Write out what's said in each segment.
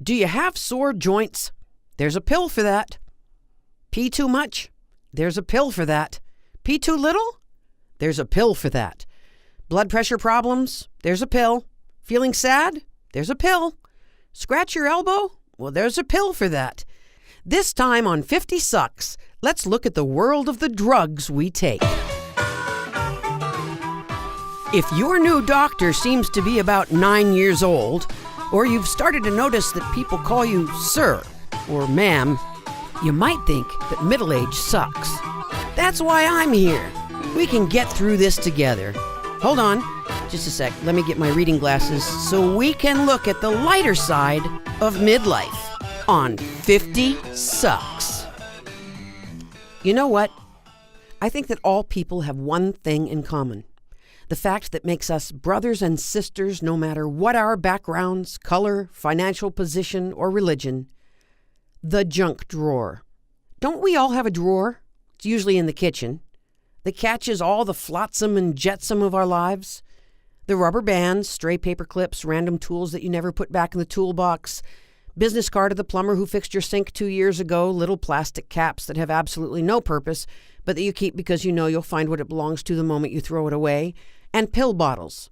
Do you have sore joints? There's a pill for that. Pee too much? There's a pill for that. Pee too little? There's a pill for that. Blood pressure problems? There's a pill. Feeling sad? There's a pill. Scratch your elbow? Well, there's a pill for that. This time on 50 Sucks, let's look at the world of the drugs we take. If your new doctor seems to be about 9 years old, or you've started to notice that people call you sir or ma'am, you might think that middle age sucks. That's why I'm here. We can get through this together. Hold on, just a sec. Let me get my reading glasses so we can look at the lighter side of midlife on 50 Sucks. You know what? I think that all people have one thing in common. The fact that makes us brothers and sisters no matter what our backgrounds, color, financial position, or religion. The junk drawer. Don't we all have a drawer? It's usually in the kitchen. That catches all the flotsam and jetsam of our lives. The rubber bands, stray paper clips, random tools that you never put back in the toolbox, business card of the plumber who fixed your sink 2 years ago, little plastic caps that have absolutely no purpose, but that you keep because you know you'll find what it belongs to the moment you throw it away, and pill bottles.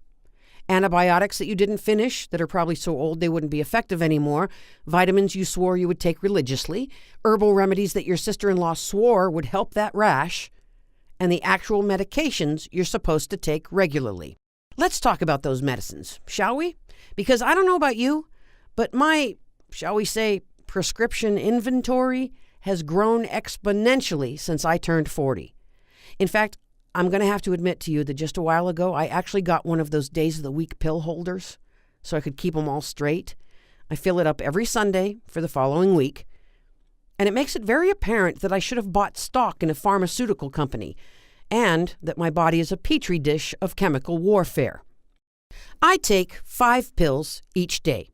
Antibiotics that you didn't finish that are probably so old they wouldn't be effective anymore, vitamins you swore you would take religiously, herbal remedies that your sister-in-law swore would help that rash, and the actual medications you're supposed to take regularly. Let's talk about those medicines, shall we? Because I don't know about you, but my, shall we say, prescription inventory has grown exponentially since I turned 40. In fact, I'm going to have to admit to you that just a while ago, I actually got one of those days of the week pill holders so I could keep them all straight. I fill it up every Sunday for the following week, and it makes it very apparent that I should have bought stock in a pharmaceutical company and that my body is a petri dish of chemical warfare. I take 5 pills each day.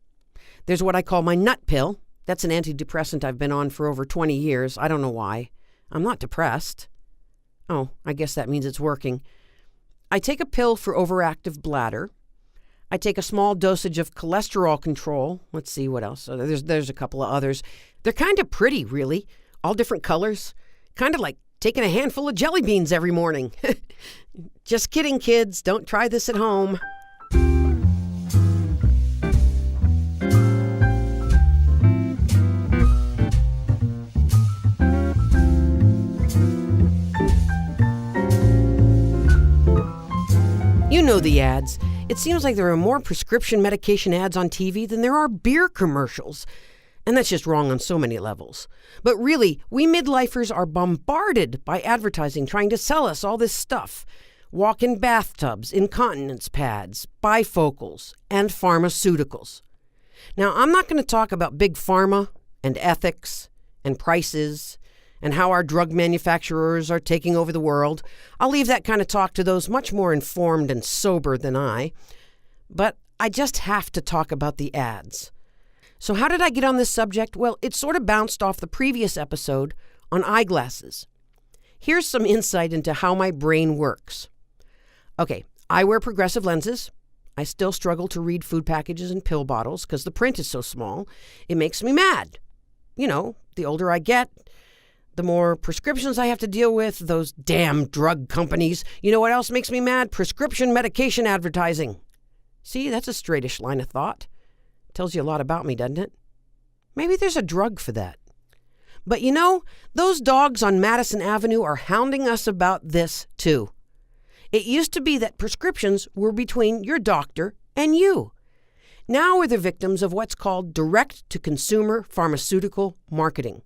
There's what I call my nut pill. That's an antidepressant I've been on for over 20 years. I don't know why. I'm not depressed. Oh, I guess that means it's working. I take a pill for overactive bladder. I take a small dosage of cholesterol control. Let's see what else. There's a couple of others. They're kind of pretty, really. All different colors. Kind of like taking a handful of jelly beans every morning. Just kidding, kids. Don't try this at home. You know the ads. It seems like there are more prescription medication ads on TV than there are beer commercials. And that's just wrong on so many levels. But really, we midlifers are bombarded by advertising trying to sell us all this stuff. Walk-in bathtubs, incontinence pads, bifocals, and pharmaceuticals. Now, I'm not going to talk about big pharma and ethics and prices and how our drug manufacturers are taking over the world. I'll leave that kind of talk to those much more informed and sober than I. But I just have to talk about the ads. So how did I get on this subject? Well, it sort of bounced off the previous episode on eyeglasses. Here's some insight into how my brain works. Okay, I wear progressive lenses. I still struggle to read food packages and pill bottles because the print is so small. It makes me mad. You know, the older I get, the more prescriptions I have to deal with, those damn drug companies. You know what else makes me mad? Prescription medication advertising. See, that's a straightish line of thought. Tells you a lot about me, doesn't it? Maybe there's a drug for that. But you know, those dogs on Madison Avenue are hounding us about this too. It used to be that prescriptions were between your doctor and you. Now we're the victims of what's called direct-to-consumer pharmaceutical marketing.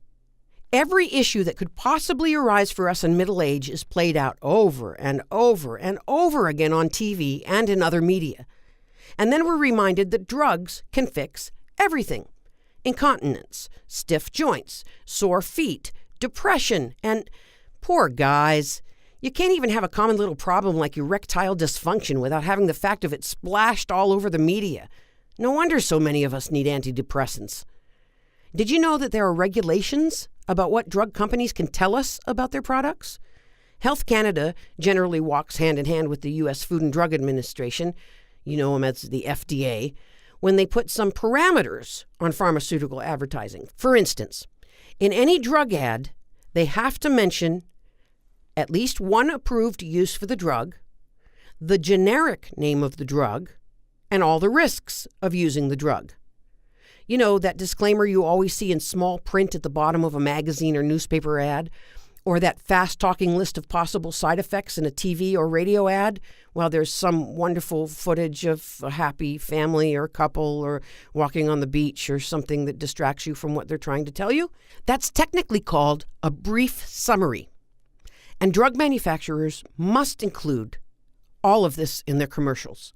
Every issue that could possibly arise for us in middle age is played out over and over and over again on TV and in other media. And then we're reminded that drugs can fix everything. Incontinence, stiff joints, sore feet, depression, and poor guys. You can't even have a common little problem like erectile dysfunction without having the fact of it splashed all over the media. No wonder so many of us need antidepressants. Did you know that there are regulations about what drug companies can tell us about their products? Health Canada generally walks hand in hand with the U.S. Food and Drug Administration. You know them as the FDA. when they put some parameters on pharmaceutical advertising. For instance, in any drug ad, they have to mention at least one approved use for the drug, the generic name of the drug, and all the risks of using the drug. You know, that disclaimer you always see in small print at the bottom of a magazine or newspaper ad, or that fast-talking list of possible side effects in a TV or radio ad, while there's some wonderful footage of a happy family or couple or walking on the beach or something that distracts you from what they're trying to tell you. That's technically called a brief summary. And drug manufacturers must include all of this in their commercials.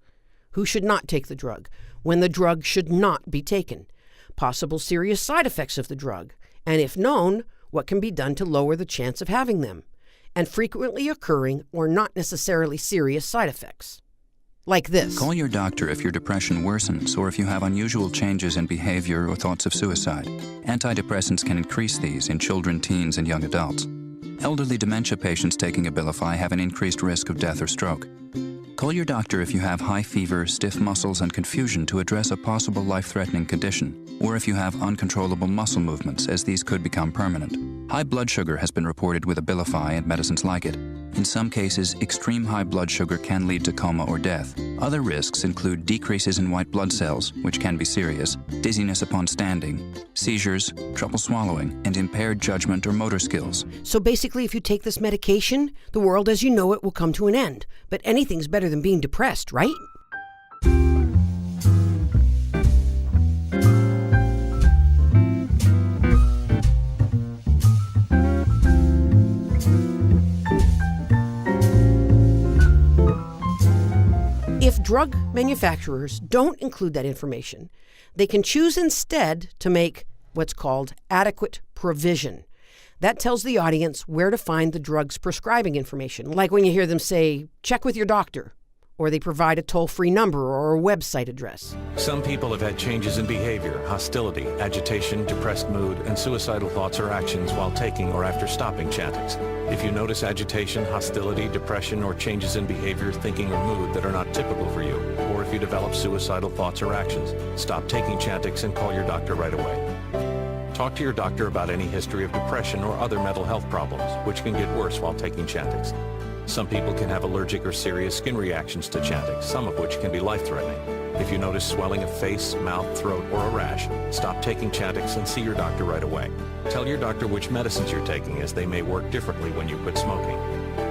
Who should not take the drug, when the drug should not be taken, possible serious side effects of the drug, and if known, what can be done to lower the chance of having them, and frequently occurring or not necessarily serious side effects. Like this. Call your doctor if your depression worsens or if you have unusual changes in behavior or thoughts of suicide. Antidepressants can increase these in children, teens, and young adults. Elderly dementia patients taking Abilify have an increased risk of death or stroke. Call your doctor if you have high fever, stiff muscles, and confusion to address a possible life-threatening condition, or if you have uncontrollable muscle movements, as these could become permanent. High blood sugar has been reported with Abilify and medicines like it. In some cases, extreme high blood sugar can lead to coma or death. Other risks include decreases in white blood cells, which can be serious, dizziness upon standing, seizures, trouble swallowing, and impaired judgment or motor skills. So basically, if you take this medication, the world as you know it will come to an end. But anything's better than being depressed, right? If drug manufacturers don't include that information, they can choose instead to make what's called adequate provision. That tells the audience where to find the drug's prescribing information, like when you hear them say, check with your doctor, or they provide a toll-free number or a website address. Some people have had changes in behavior, hostility, agitation, depressed mood, and suicidal thoughts or actions while taking or after stopping Chantix. If you notice agitation, hostility, depression, or changes in behavior, thinking, or mood that are not typical for you, or if you develop suicidal thoughts or actions, stop taking Chantix and call your doctor right away. Talk to your doctor about any history of depression or other mental health problems, which can get worse while taking Chantix. Some people can have allergic or serious skin reactions to Chantix, some of which can be life-threatening. If you notice swelling of face, mouth, throat, or a rash, stop taking Chantix and see your doctor right away. Tell your doctor which medicines you're taking, as they may work differently when you quit smoking.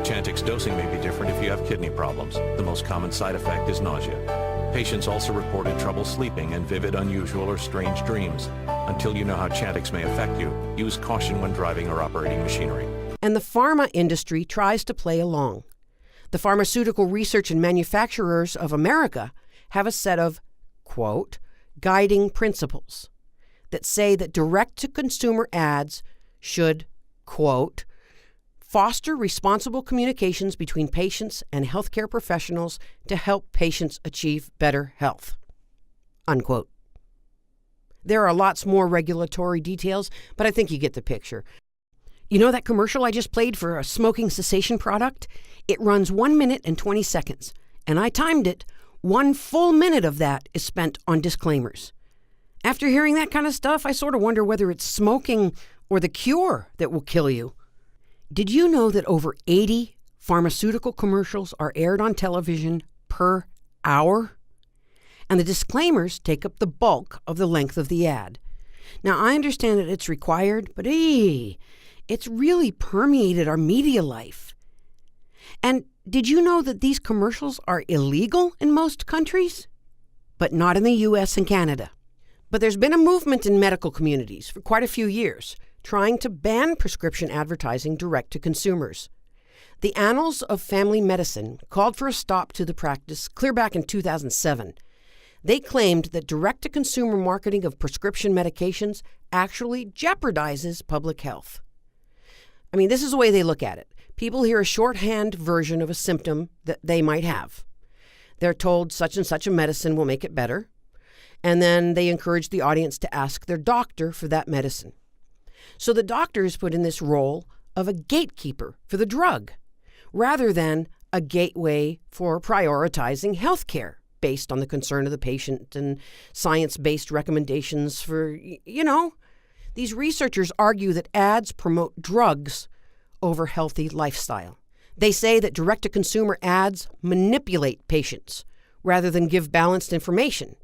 Chantix dosing may be different if you have kidney problems. The most common side effect is nausea. Patients also reported trouble sleeping and vivid, unusual, or strange dreams. Until you know how Chantix may affect you, use caution when driving or operating machinery. And the pharma industry tries to play along. The Pharmaceutical Research and Manufacturers of America have a set of, quote, guiding principles that say that direct-to-consumer ads should, quote, foster responsible communications between patients and healthcare professionals to help patients achieve better health, unquote. There are lots more regulatory details, but I think you get the picture. You know that commercial I just played for a smoking cessation product? It runs 1 minute and 20 seconds, and I timed it. 1 full minute of that is spent on disclaimers. After hearing that kind of stuff, I sort of wonder whether it's smoking or the cure that will kill you. Did you know that over 80 pharmaceutical commercials are aired on television per hour? And the disclaimers take up the bulk of the length of the ad. Now, I understand that it's required, but it's really permeated our media life. And did you know that these commercials are illegal in most countries? But not in the U.S. and Canada. But there's been a movement in medical communities for quite a few years trying to ban prescription advertising direct to consumers. The Annals of Family Medicine called for a stop to the practice clear back in 2007. They claimed that direct-to-consumer marketing of prescription medications actually jeopardizes public health. I mean, this is the way they look at it. People hear a shorthand version of a symptom that they might have. They're told such and such a medicine will make it better, and then they encourage the audience to ask their doctor for that medicine. So the doctor is put in this role of a gatekeeper for the drug, rather than a gateway for prioritizing health care based on the concern of the patient and science-based recommendations for, These researchers argue that ads promote drugs over healthy lifestyle. They say that direct-to-consumer ads manipulate patients rather than give balanced information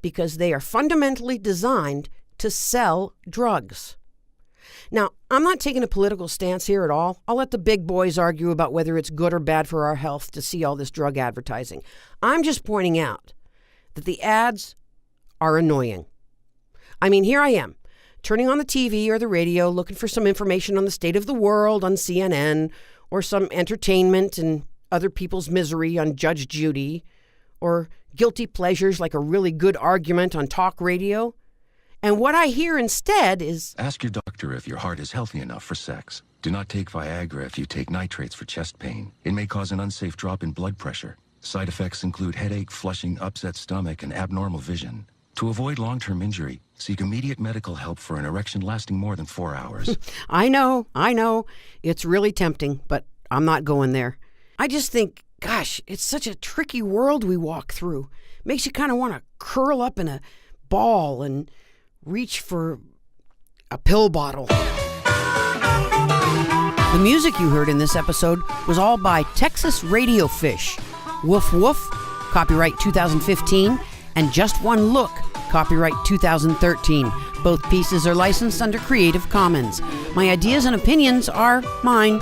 because they are fundamentally designed to sell drugs. Now, I'm not taking a political stance here at all. I'll let the big boys argue about whether it's good or bad for our health to see all this drug advertising. I'm just pointing out that the ads are annoying. I mean, here I am, turning on the TV or the radio, looking for some information on the state of the world on CNN, or some entertainment and other people's misery on Judge Judy, or guilty pleasures like a really good argument on talk radio. And what I hear instead is, ask your doctor if your heart is healthy enough for sex. Do not take Viagra if you take nitrates for chest pain. It may cause an unsafe drop in blood pressure. Side effects include headache, flushing, upset stomach, and abnormal vision. To avoid long-term injury, seek immediate medical help for an erection lasting more than 4 hours. I know. It's really tempting, but I'm not going there. I just think, gosh, it's such a tricky world we walk through. Makes you kind of want to curl up in a ball and reach for a pill bottle. The music you heard in this episode was all by Texas Radio Fish. Woof Woof, copyright 2015, and Just One Look, copyright 2013. Both pieces are licensed under Creative Commons. My ideas and opinions are mine.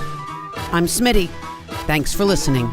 I'm Smitty. Thanks for listening.